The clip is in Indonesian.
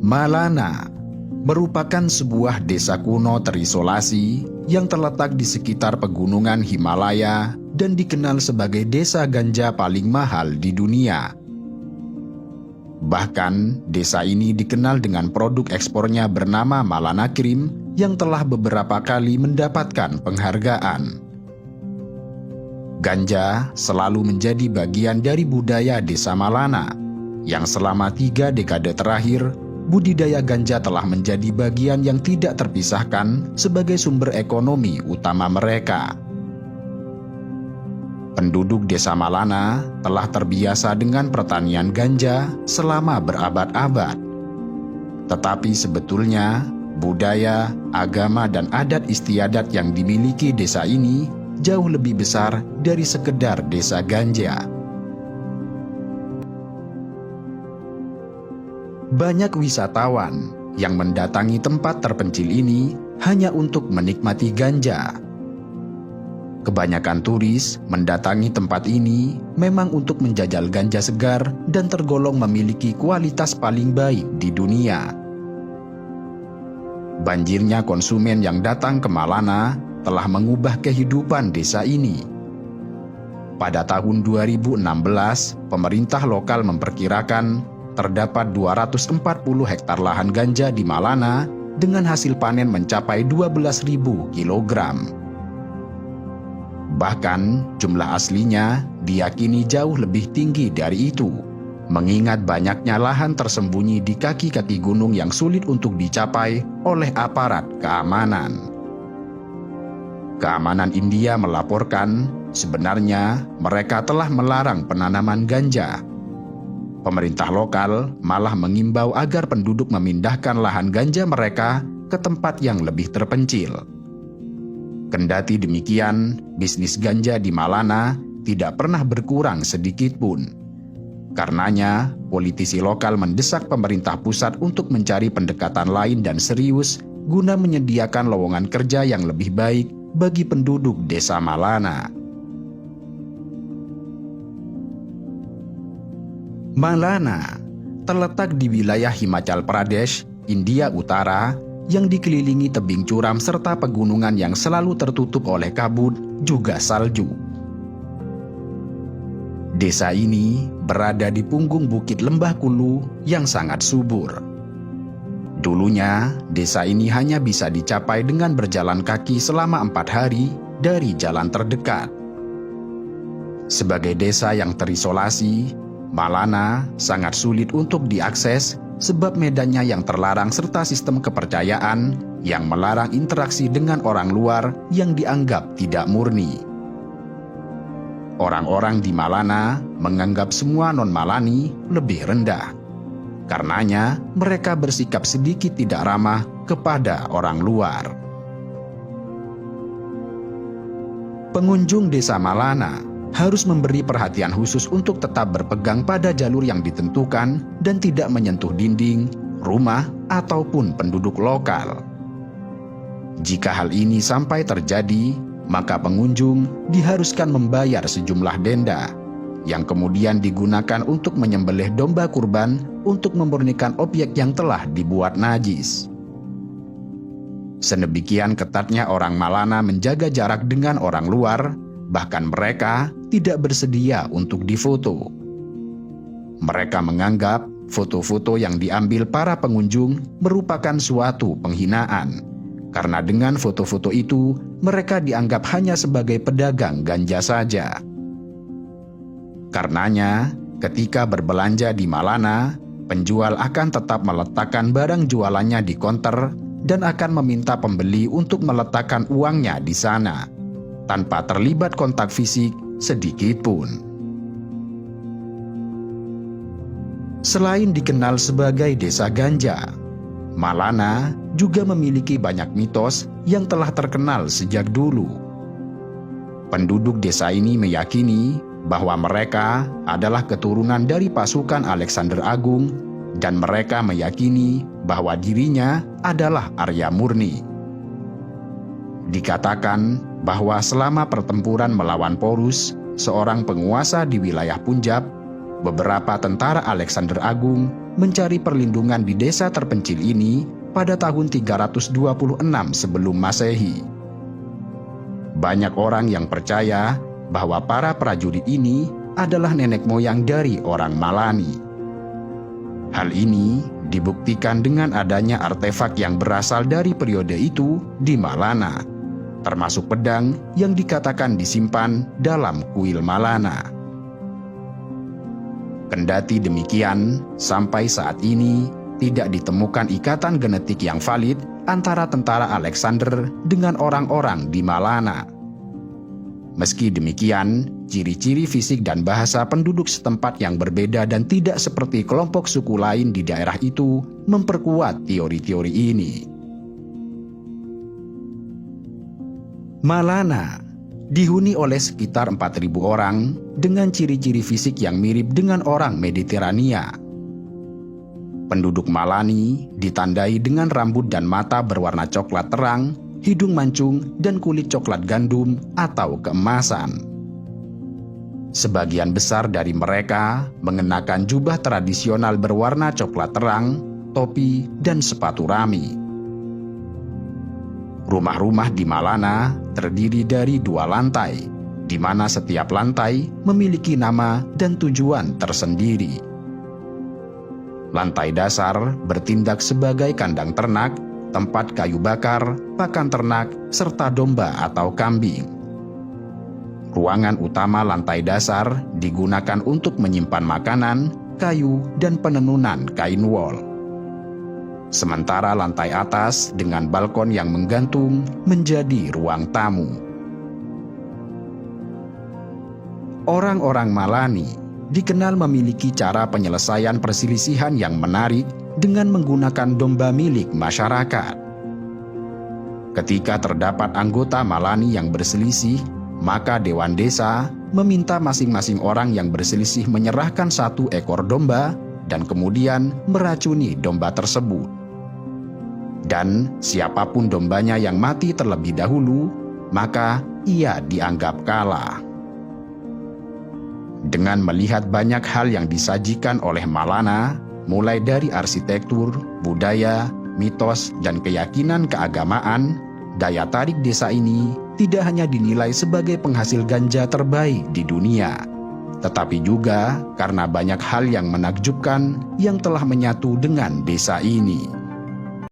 Malana merupakan sebuah desa kuno terisolasi yang terletak di sekitar pegunungan Himalaya dan dikenal sebagai desa ganja paling mahal di dunia. Bahkan, desa ini dikenal dengan produk ekspornya bernama Malana Cream yang telah beberapa kali mendapatkan penghargaan. Ganja selalu menjadi bagian dari budaya desa Malana, yang selama 3 dekade terakhir, budidaya ganja telah menjadi bagian yang tidak terpisahkan sebagai sumber ekonomi utama mereka. Penduduk desa Malana telah terbiasa dengan pertanian ganja selama berabad-abad. Tetapi sebetulnya, budaya, agama, dan adat istiadat yang dimiliki desa ini jauh lebih besar dari sekedar desa ganja. Banyak wisatawan yang mendatangi tempat terpencil ini hanya untuk menikmati ganja. Kebanyakan turis mendatangi tempat ini memang untuk menjajal ganja segar dan tergolong memiliki kualitas paling baik di dunia. Banjirnya konsumen yang datang ke Malana telah mengubah kehidupan desa ini. Pada tahun 2016, pemerintah lokal memperkirakan terdapat 240 hektar lahan ganja di Malana dengan hasil panen mencapai 12.000 kilogram. Bahkan jumlah aslinya diyakini jauh lebih tinggi dari itu, mengingat banyaknya lahan tersembunyi di kaki-kaki gunung yang sulit untuk dicapai oleh aparat keamanan. Keamanan India melaporkan sebenarnya mereka telah melarang penanaman ganja. Pemerintah lokal malah mengimbau agar penduduk memindahkan lahan ganja mereka ke tempat yang lebih terpencil. Kendati demikian, bisnis ganja di Malana tidak pernah berkurang sedikit pun. Karenanya, politisi lokal mendesak pemerintah pusat untuk mencari pendekatan lain dan serius guna menyediakan lowongan kerja yang lebih baik bagi penduduk desa Malana. Malana terletak di wilayah Himachal Pradesh, India Utara, yang dikelilingi tebing curam serta pegunungan yang selalu tertutup oleh kabut juga salju. Desa ini berada di punggung bukit Lembah Kulu yang sangat subur. Dulunya, desa ini hanya bisa dicapai dengan berjalan kaki selama 4 hari dari jalan terdekat. Sebagai desa yang terisolasi, Malana sangat sulit untuk diakses sebab medannya yang terlarang serta sistem kepercayaan yang melarang interaksi dengan orang luar yang dianggap tidak murni. Orang-orang di Malana menganggap semua non-Malani lebih rendah. Karenanya, mereka bersikap sedikit tidak ramah kepada orang luar. Pengunjung desa Malana harus memberi perhatian khusus untuk tetap berpegang pada jalur yang ditentukan dan tidak menyentuh dinding, rumah, ataupun penduduk lokal. Jika hal ini sampai terjadi, maka pengunjung diharuskan membayar sejumlah denda, yang kemudian digunakan untuk menyembelih domba kurban untuk memurnikan objek yang telah dibuat najis. Sedemikian ketatnya orang Malana menjaga jarak dengan orang luar, bahkan mereka tidak bersedia untuk difoto. Mereka menganggap foto-foto yang diambil para pengunjung merupakan suatu penghinaan, karena dengan foto-foto itu mereka dianggap hanya sebagai pedagang ganja saja. Karenanya, ketika berbelanja di Malana, penjual akan tetap meletakkan barang jualannya di konter dan akan meminta pembeli untuk meletakkan uangnya di sana, tanpa terlibat kontak fisik sedikit pun. Selain dikenal sebagai desa ganja, Malana juga memiliki banyak mitos yang telah terkenal sejak dulu. Penduduk desa ini meyakini bahwa mereka adalah keturunan dari pasukan Alexander Agung dan mereka meyakini bahwa dirinya adalah Arya murni. Dikatakan bahwa selama pertempuran melawan Porus, seorang penguasa di wilayah Punjab, beberapa tentara Alexander Agung mencari perlindungan di desa terpencil ini pada tahun 326 sebelum Masehi. Banyak orang yang percaya bahwa para prajurit ini adalah nenek moyang dari orang Malani. Hal ini dibuktikan dengan adanya artefak yang berasal dari periode itu di Malana, termasuk pedang yang dikatakan disimpan dalam kuil Malana. Kendati demikian, sampai saat ini tidak ditemukan ikatan genetik yang valid antara tentara Alexander dengan orang-orang di Malana. Meski demikian, ciri-ciri fisik dan bahasa penduduk setempat yang berbeda dan tidak seperti kelompok suku lain di daerah itu memperkuat teori-teori ini. Malana dihuni oleh sekitar 4.000 orang dengan ciri-ciri fisik yang mirip dengan orang Mediterania. Penduduk Malani ditandai dengan rambut dan mata berwarna coklat terang, hidung mancung, dan kulit coklat gandum atau keemasan. Sebagian besar dari mereka mengenakan jubah tradisional berwarna coklat terang, topi, dan sepatu rami. Rumah-rumah di Malana terdiri dari 2 lantai, di mana setiap lantai memiliki nama dan tujuan tersendiri. Lantai dasar bertindak sebagai kandang ternak, tempat kayu bakar, pakan ternak, serta domba atau kambing. Ruangan utama lantai dasar digunakan untuk menyimpan makanan, kayu, dan penenunan kain wol. Sementara lantai atas dengan balkon yang menggantung menjadi ruang tamu. Orang-orang Malani dikenal memiliki cara penyelesaian perselisihan yang menarik dengan menggunakan domba milik masyarakat. Ketika terdapat anggota Malani yang berselisih, maka Dewan Desa meminta masing-masing orang yang berselisih menyerahkan 1 ekor domba dan kemudian meracuni domba tersebut. Dan siapapun dombanya yang mati terlebih dahulu, maka ia dianggap kalah. Dengan melihat banyak hal yang disajikan oleh Malana, mulai dari arsitektur, budaya, mitos, dan keyakinan keagamaan, daya tarik desa ini tidak hanya dinilai sebagai penghasil ganja terbaik di dunia, tetapi juga karena banyak hal yang menakjubkan yang telah menyatu dengan desa ini.